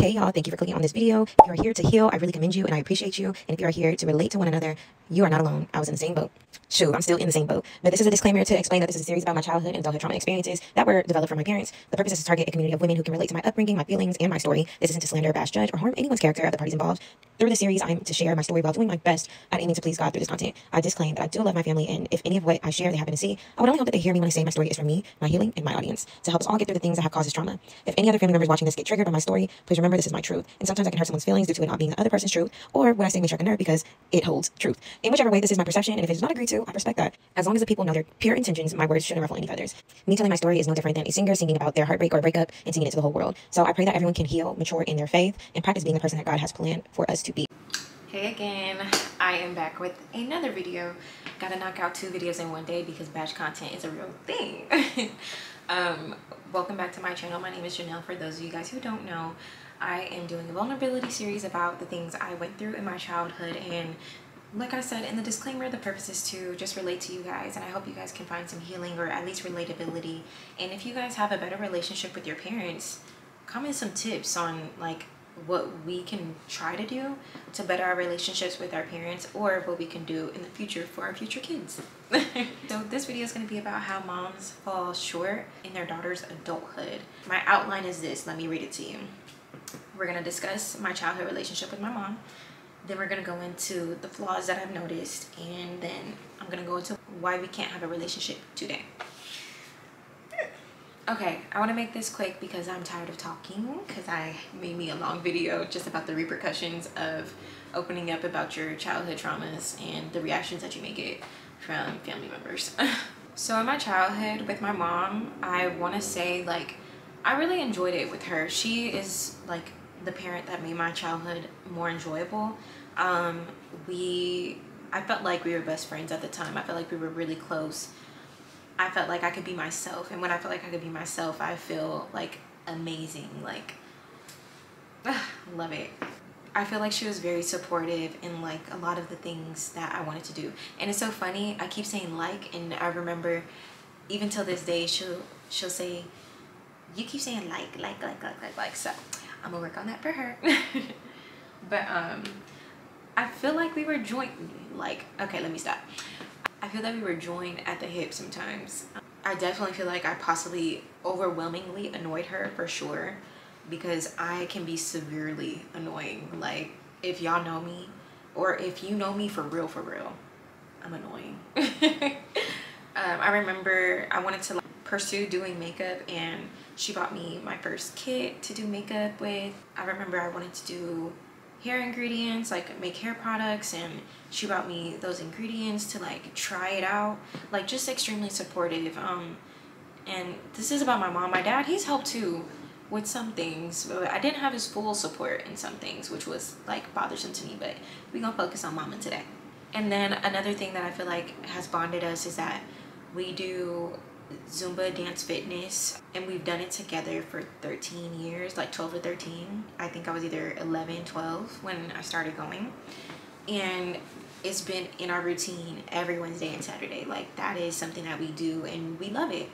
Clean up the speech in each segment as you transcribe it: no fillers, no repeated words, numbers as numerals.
Hey y'all, thank you for clicking on this video. If you are here to heal, I really commend you and I appreciate you. And if you are here to relate to one another, you are not alone. I was in the same boat. Shoot, I'm still in the same boat. But this is a disclaimer to explain that this is a series about my childhood and adulthood trauma experiences that were developed from my parents. The purpose is to target a community of women who can relate to my upbringing, my feelings, and my story. This isn't to slander, bash, judge, or harm anyone's character of the parties involved. Through this series, I am to share my story while doing my best at aiming to please God through this content. I disclaim that I do love my family, and if any of what I share they happen to see, I would only hope that they hear me when I say my story is from me, my healing, and my audience, to help us all get through the things that have caused this trauma. If any other family members watching this get triggered by my story, please remember this is my truth. And sometimes I can hurt someone's feelings due to it not being the other person's truth, or what I say may strike a nerve because it holds truth. In whichever way, this is my perception, and if it is not agreed to, I respect that. As long as the people know their pure intentions, my words shouldn't ruffle any feathers. Me telling my story is no different than a singer singing about their heartbreak or breakup and singing it to the whole world. So I pray that everyone can heal, mature in their faith, and practice being the person that God has planned for us to be. Hey again, I am back with another video. Gotta knock out 2 videos in one day because batch content is a real thing. Welcome back to my channel. My name is Janelle. For those of you guys who don't know, I am doing a vulnerability series about the things I went through in my childhood, and like I said in the disclaimer, the purpose is to just relate to you guys, and I hope you guys can find some healing or at least relatability. And if you guys have a better relationship with your parents, comment some tips on like what we can try to do to better our relationships with our parents, or what we can do in the future for our future kids. So this video is going to be about how moms fall short in their daughter's adulthood. My outline is this. Let me read it to you. We're going to discuss my childhood relationship with my mom. Then we're going to go into the flaws that I've noticed, and then I'm going to go into why we can't have a relationship today. Okay, I want to make this quick because I'm tired of talking, because I made me a long video just about the repercussions of opening up about your childhood traumas and the reactions that you may get from family members. So in my childhood with my mom, I want to say like I really enjoyed it with her. She is like the parent that made my childhood more enjoyable. I felt like we were best friends at the time. I felt like we were really close. I felt like I could be myself, and when I feel like I could be myself, I feel like amazing, like love it. I feel like she was very supportive in like a lot of the things that I wanted to do. And it's so funny, I keep saying like, and I remember even till this day she'll say, you keep saying like, so I'm gonna work on that for her. But I feel like we were joint, like, okay, let me stop. I feel that we were joined at the hip sometimes. I definitely feel like I possibly overwhelmingly annoyed her for sure, because I can be severely annoying. Like, if y'all know me, or if you know me for real, I'm annoying. I remember I wanted to like pursue doing makeup, and she bought me my first kit to do makeup with. I remember I wanted to do hair ingredients, like make hair products, and she brought me those ingredients to like try it out. Like, just extremely supportive. And this is about my mom. My dad, he's helped too with some things, but I didn't have his full support in some things, which was like bothersome to me. But we're gonna focus on mama today. And then another thing that I feel like has bonded us is that we do Zumba dance fitness, and we've done it together for 13 years, like 12 or 13. I think I was either 11, 12 when I started going, and it's been in our routine every Wednesday and Saturday. Like, that is something that we do and we love it.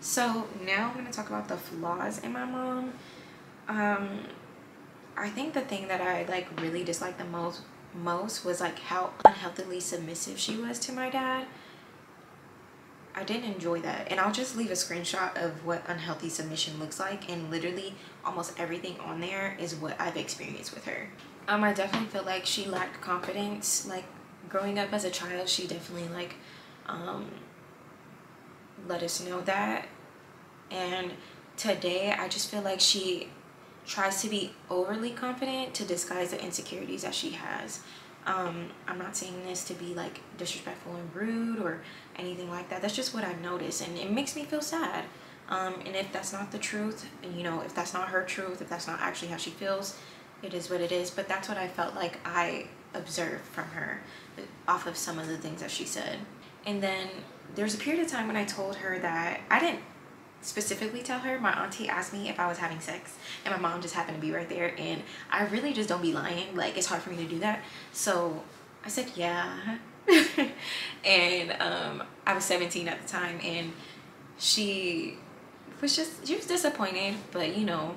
So now I'm going to talk about the flaws in my mom. I think the thing that I like really disliked the most was like how unhealthily submissive she was to my dad. I didn't enjoy that, and I'll just leave a screenshot of what unhealthy submission looks like, and literally almost everything on there is what I've experienced with her. I definitely feel like she lacked confidence. Like, growing up as a child, she definitely like let us know that, and today I just feel like she tries to be overly confident to disguise the insecurities that she has. I'm not saying this to be like disrespectful and rude or anything like that. That's just what I've noticed, and it makes me feel sad. And if that's not the truth, you know, if that's not her truth, if that's not actually how she feels, it is what it is. But that's what I felt like I observed from her off of some of the things that she said. And then there's a period of time when I told her that I didn't specifically tell her. My auntie asked me if I was having sex, and my mom just happened to be right there, and I really just don't be lying. Like, it's hard for me to do that. So I said yeah. And I was 17 at the time, and she was disappointed, but you know,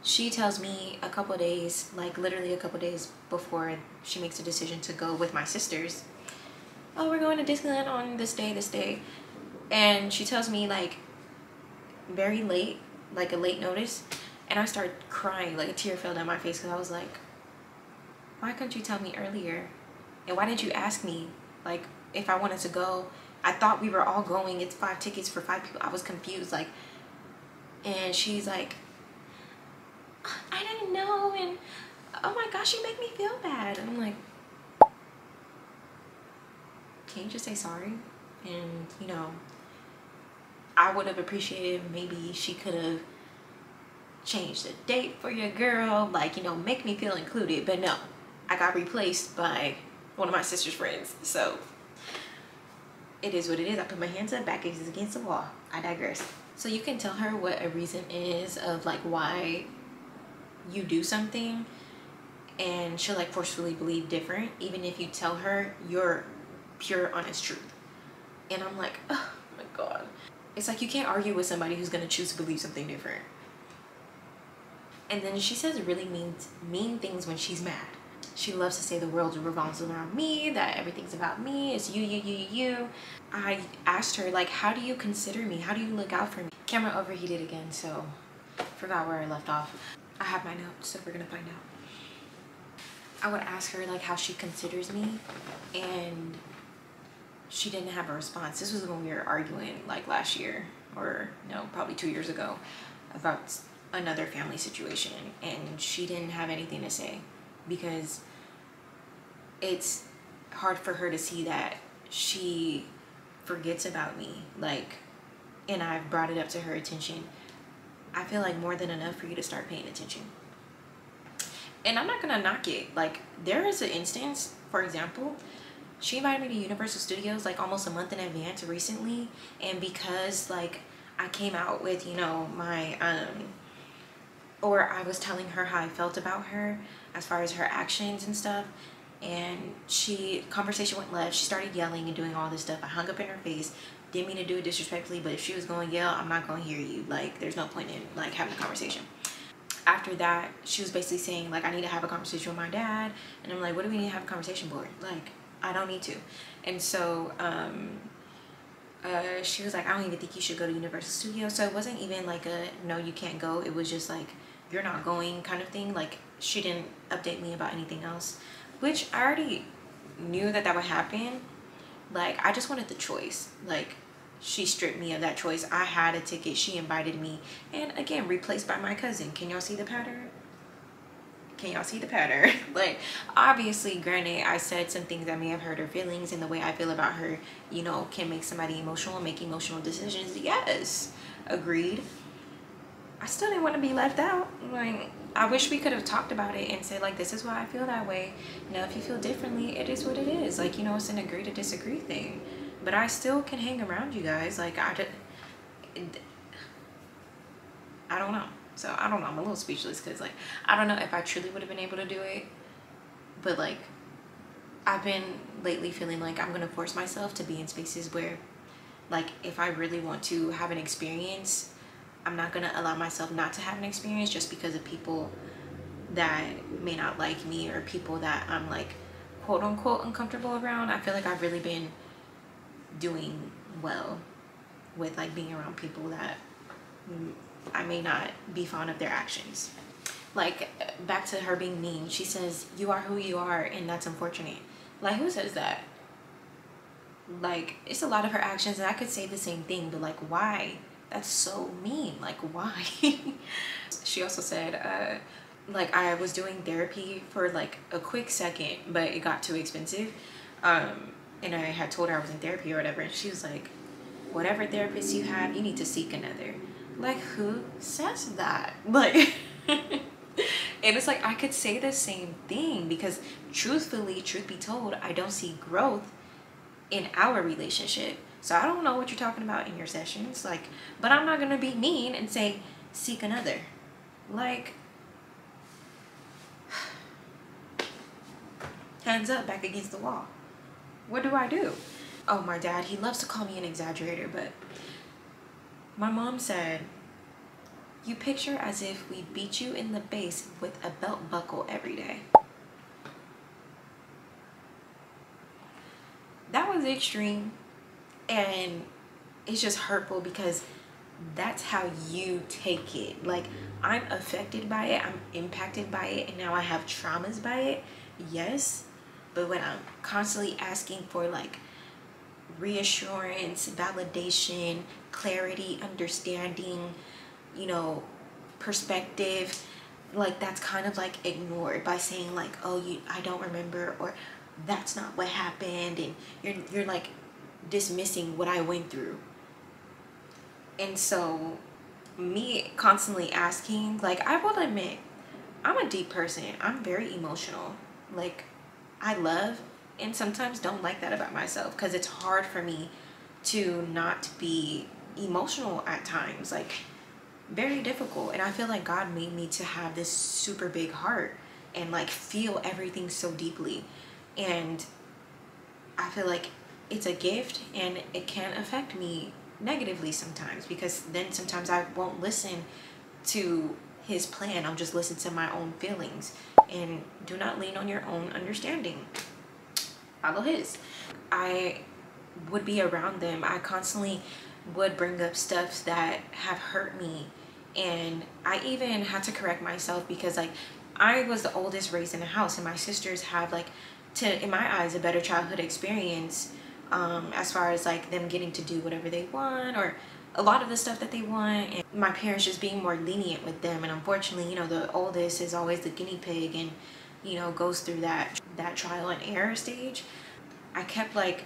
she tells me a couple days, like literally a couple days before she makes a decision to go with my sisters, oh, we're going to Disneyland on this day. And she tells me like very late, like a late notice. And I started crying, like a tear fell down my face, because I was like, why couldn't you tell me earlier? And why didn't you ask me, like, if I wanted to go? I thought we were all going. It's 5 tickets for 5 people. I was confused, like, and she's like, I didn't know, and oh my gosh, you make me feel bad. And I'm like, can you just say sorry? And, you know, I would have appreciated maybe she could have changed the date for your girl, like, you know, make me feel included. But no, I got replaced by one of my sister's friends. So it is what it is. I put my hands up, back against the wall. I digress. So you can tell her what a reason is of like why you do something, and she'll like forcefully believe different, even if you tell her your pure honest truth. And I'm like, oh my god. It's like you can't argue with somebody who's gonna choose to believe something different. And then she says really mean things when she's mad. She loves to say the world revolves around me, that everything's about me, it's you. I asked her, like, how do you consider me? How do you look out for me? Camera overheated again, so forgot where I left off. I have my notes, so we're gonna find out. I would ask her like how she considers me, and she didn't have a response. This was when we were arguing like last year, or no, probably 2 years ago, about another family situation, and she didn't have anything to say, because it's hard for her to see that she forgets about me, like, and I've brought it up to her attention. I feel like more than enough for you to start paying attention. And I'm not gonna knock it. Like, there is an instance, for example, she invited me to Universal Studios like almost a month in advance recently, and because like I came out with, you know, my or I was telling her how I felt about her as far as her actions and stuff, and conversation went left. She started yelling and doing all this stuff. I hung up in her face. Didn't mean to do it disrespectfully, but if she was going to yell, I'm not going to hear you. Like, there's no point in like having a conversation. After that, she was basically saying like, I need to have a conversation with my dad. And I'm like, what do we need to have a conversation for? Like, I don't need to. And so she was like, I don't even think you should go to Universal Studios. So it wasn't even like a no, you can't go. It was just like, you're not going kind of thing. Like, she didn't update me about anything else, which I already knew that would happen. Like, I just wanted the choice. Like, she stripped me of that choice. I had a ticket. She invited me. And again, replaced by my cousin. Can y'all see the pattern? Can y'all see the pattern? Like, obviously, granted, I said some things that may have hurt her feelings, and the way I feel about her, you know, can make somebody emotional and make emotional decisions. Yes, agreed. I still didn't want to be left out. Like, I wish we could have talked about it and said, like, this is why I feel that way. You know, if you feel differently, it is what it is. Like, you know, it's an agree to disagree thing. But I still can hang around you guys. Like, I don't know. So, I don't know. I'm a little speechless because, like, I don't know if I truly would have been able to do it. But, like, I've been lately feeling like I'm going to force myself to be in spaces where, like, if I really want to have an experience, I'm not going to allow myself not to have an experience just because of people that may not like me, or people that I'm like quote unquote uncomfortable around. I feel like I've really been doing well with like being around people that I may not be fond of their actions. Like, back to her being mean, she says, you are who you are, and that's unfortunate. Like, who says that? Like, it's a lot of her actions, and I could say the same thing, but like, why? That's so mean. Like, why? She also said, like, I was doing therapy for like a quick second, but it got too expensive. And I had told her I was in therapy or whatever, and she was like, whatever therapist you have, you need to seek another. Like, who says that? Like, and it's like, I could say the same thing, because truthfully, truth be told, I don't see growth in our relationship. So I don't know what you're talking about in your sessions, like, but I'm not gonna be mean and say seek another. Like, hands up, back against the wall. What do I do? Oh, my dad, he loves to call me an exaggerator, but my mom said You picture as if we beat you in the face with a belt buckle every day. That was extreme, and it's just hurtful because that's how you take it. Like, I'm affected by it, I'm impacted by it, and now I have traumas by it, yes. But when I'm constantly asking for like reassurance, validation, clarity, understanding, you know, perspective, like that's kind of like ignored by saying like, oh, I don't remember, or that's not what happened, and you're like dismissing what I went through. And so me constantly asking, like, I will admit I'm a deep person, I'm very emotional, like I love and sometimes don't like that about myself, because it's hard for me to not be emotional at times, like very difficult. And I feel like God made me to have this super big heart and like feel everything so deeply, and I feel like it's a gift, and it can affect me negatively sometimes, because then sometimes I won't listen to his plan, I'll just listen to my own feelings. And do not lean on your own understanding, follow his. I would be around them, I constantly would bring up stuff that have hurt me, and I even had to correct myself because like I was the oldest raised in the house, and my sisters have like, in my eyes, a better childhood experience, as far as like them getting to do whatever they want, or a lot of the stuff that they want, and my parents just being more lenient with them. And unfortunately, you know, the oldest is always the guinea pig, and you know, goes through that trial and error stage. I kept like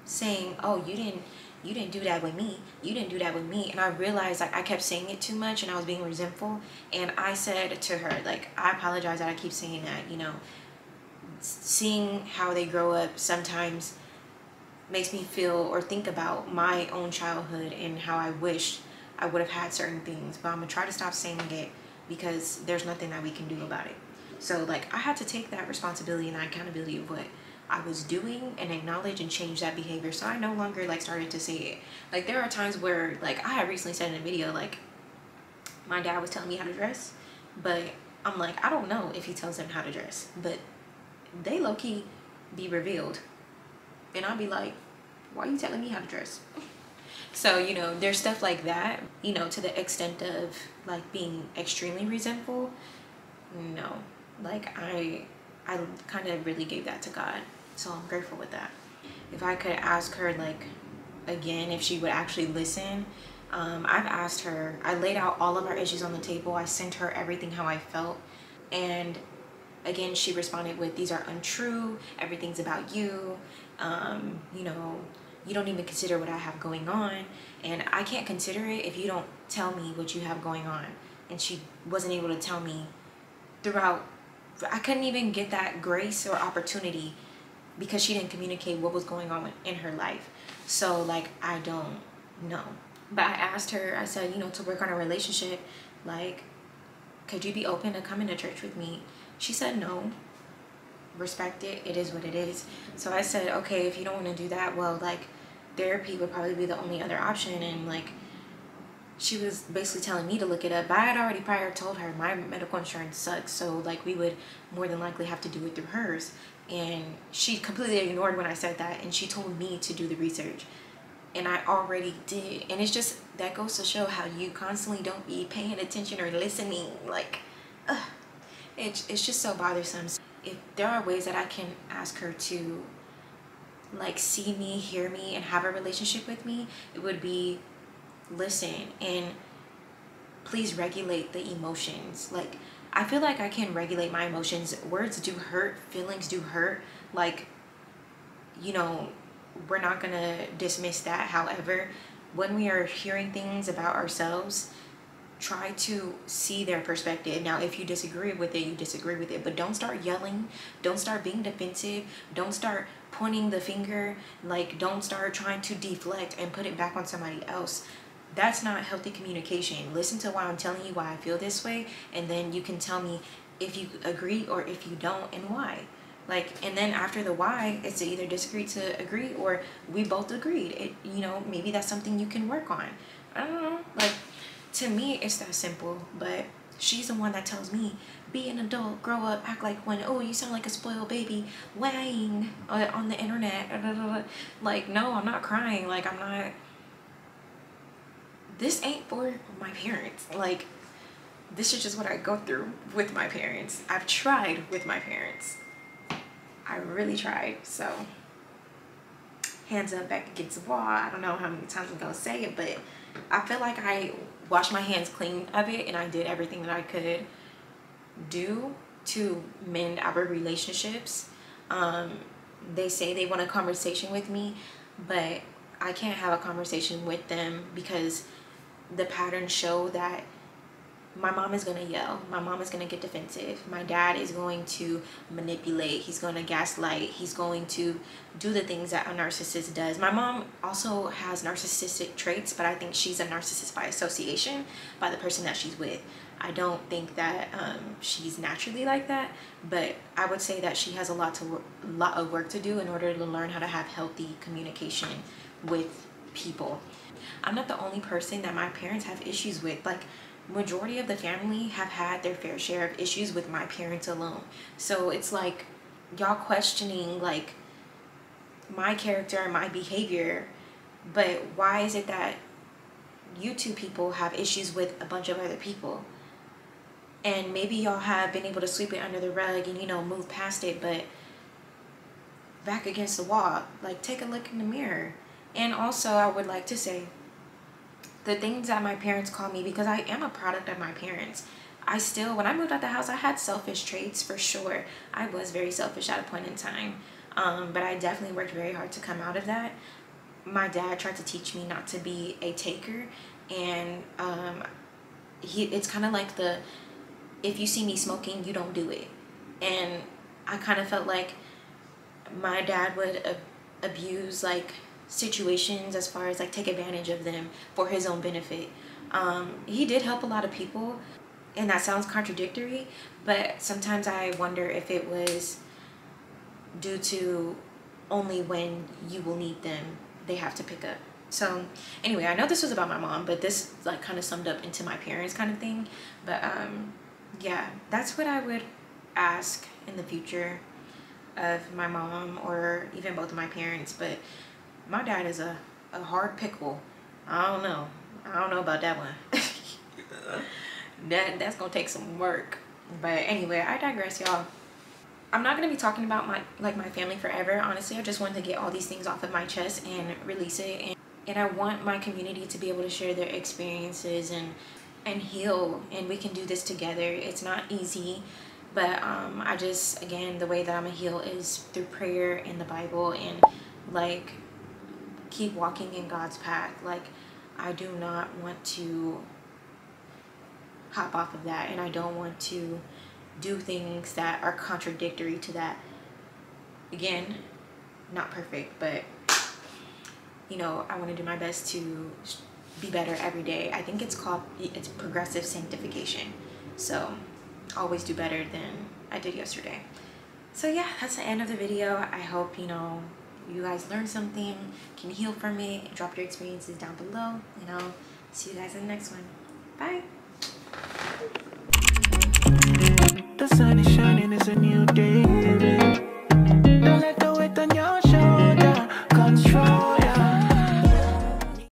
saying, oh, you didn't do that with me, you didn't do that with me. And I realized like I kept saying it too much, and I was being resentful. And I said to her, like, I apologize that I keep saying that. You know, seeing how they grow up sometimes makes me feel or think about my own childhood and how I wished I would have had certain things. But I'm gonna try to stop saying it, because there's nothing that we can do about it. So like I had to take that responsibility and that accountability of what I was doing, and acknowledge and change that behavior. So I no longer like started to say it. Like there are times where, like, I had recently said in a video, like my dad was telling me how to dress, but I'm like, I don't know if he tells them how to dress, but they low-key be revealed, and I'll be like, why are you telling me how to dress? So, you know, there's stuff like that, you know, to the extent of like being extremely resentful. No, like I kind of really gave that to God, so I'm grateful with that. If I could ask her like again if she would actually listen, I've asked her, I laid out all of our issues on the table, I sent her everything how I felt, and again she responded with, these are untrue, everything's about you, you know, you don't even consider what I have going on, and I can't consider it if you don't tell me what you have going on. And she wasn't able to tell me throughout. I couldn't even get that grace or opportunity because she didn't communicate what was going on in her life. So like, I don't know. But I asked her, I said, you know, to work on a relationship, like, could you be open to coming to church with me? She said no. Respect it, it is what it is. So I said, okay, if you don't want to do that, well, like, therapy would probably be the only other option. And like, she was basically telling me to look it up, but I had already prior told her my medical insurance sucks, so like we would more than likely have to do it through hers. And she completely ignored when I said that, and she told me to do the research, and I already did. And it's just, that goes to show how you constantly don't be paying attention or listening. Like, it's just so bothersome. If there are ways that I can ask her to like see me, hear me, and have a relationship with me, it would be, listen and please regulate the emotions. Like, I feel like I can regulate my emotions. Words do hurt, feelings do hurt, like, you know, we're not gonna dismiss that. However, when we are hearing things about ourselves, try to see their perspective. Now, if you disagree with it, you disagree with it, but don't start yelling, don't start being defensive, don't start pointing the finger, like, don't start trying to deflect and put it back on somebody else. That's not healthy communication. Listen to why I'm telling you why I feel this way, and then you can tell me if you agree or if you don't, and why. Like, and then after the why, it's to either disagree to agree, or we both agreed. It, you know, maybe that's something you can work on. I don't know. Like, To me, it's that simple, but she's the one that tells me, be an adult, grow up, act like one. Oh, you sound like a spoiled baby, whining on the internet. Like, no, I'm not crying. Like, I'm not. This ain't for my parents. Like, this is just what I go through with my parents. I've tried with my parents. I really tried. So, hands up, back against the wall. I don't know how many times I'm gonna say it, but I feel like I washed my hands clean of it, and I did everything that I could do to mend our relationships. They say they want a conversation with me, but I can't have a conversation with them because the patterns show that my mom is going to yell. My mom is going to get defensive. My dad is going to manipulate. He's going to gaslight. He's going to do the things that a narcissist does. My mom also has narcissistic traits, but I think she's a narcissist by association, by the person that she's with. I don't think that she's naturally like that, but I would say that she has a lot of work to do in order to learn how to have healthy communication with people. I'm not the only person that my parents have issues with. Like, majority of the family have had their fair share of issues with my parents alone. So it's like y'all questioning like my character and my behavior, but why is it that you two people have issues with a bunch of other people? And maybe y'all have been able to sweep it under the rug and, you know, move past it, but back against the wall, like, take a look in the mirror. And also, I would like to say, the things that my parents call me, because I am a product of my parents. I still, when I moved out the house, I had selfish traits for sure. I was very selfish at a point in time. But I definitely worked very hard to come out of that. My dad tried to teach me not to be a taker. And it's kind of like if you see me smoking, you don't do it. And I kind of felt like my dad would abuse like situations as far as like take advantage of them for his own benefit. He did help a lot of people, and that sounds contradictory, but sometimes I wonder if it was due to only when you will need them they have to pick up. So anyway, I know this was about my mom, but this like kind of summed up into my parents kind of thing. But yeah, that's what I would ask in the future of my mom or even both of my parents. But my dad is a hard pickle. I don't know about that one. That's gonna take some work. But anyway, I digress, y'all. I'm not gonna be talking about my family forever. Honestly, I just wanted to get all these things off of my chest and release it. And I want my community to be able to share their experiences and heal. And we can do this together. It's not easy, but I just, again, the way that I'm gonna heal is through prayer and the Bible, and like keep walking in God's path. Like, I do not want to hop off of that, and I don't want to do things that are contradictory to that. Again, not perfect, but you know, I want to do my best to be better every day. I think it's progressive sanctification. So always do better than I did yesterday. So yeah, that's the end of the video. I hope, you know, you guys learned something, can heal from it, drop your experiences down below, and I'll see you guys in the next one. Bye. The sun is shining, it's a new day.